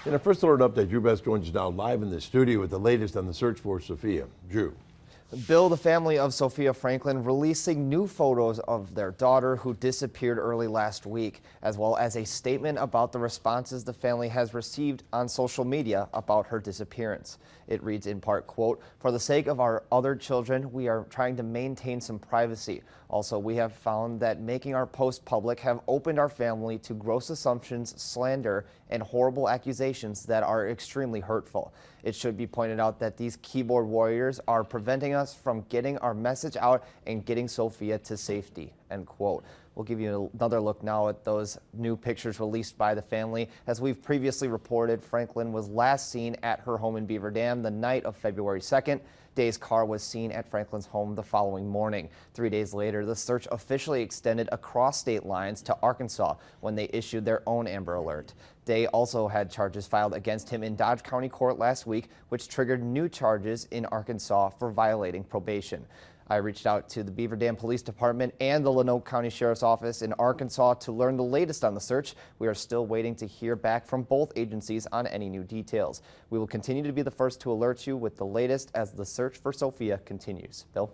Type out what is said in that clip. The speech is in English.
In our first alert update, Drew Best joins us now live in the studio with the latest on the search for Sophia. Drew. Bill, the family of Sophia Franklin releasing new photos of their daughter who disappeared early last week, as well as a statement about the responses the family has received on social media about her disappearance. It reads in part, quote, "For the sake of our other children, we are trying to maintain some privacy. Also, we have found that making our post public have opened our family to gross assumptions, slander, and horrible accusations that are extremely hurtful. It should be pointed out that these keyboard warriors are preventing us from getting our message out and getting Sophia to safety," end quote. We'll give you another look now at those new pictures released by the family. As we've previously reported, Franklin was last seen at her home in Beaver Dam the night of February 2nd. Day's car was seen at Franklin's home the following morning. 3 days later, the search officially extended across state lines to Arkansas when they issued their own Amber Alert. Day also had charges filed against him in Dodge County Court last week, which triggered new charges in Arkansas for violating probation. I reached out to the Beaver Dam Police Department and the Lanoke County Sheriff's Office in Arkansas to learn the latest on the search. We are still waiting to hear back from both agencies on any new details. We will continue to be the first to alert you with the latest as the search for Sophia continues. Bill?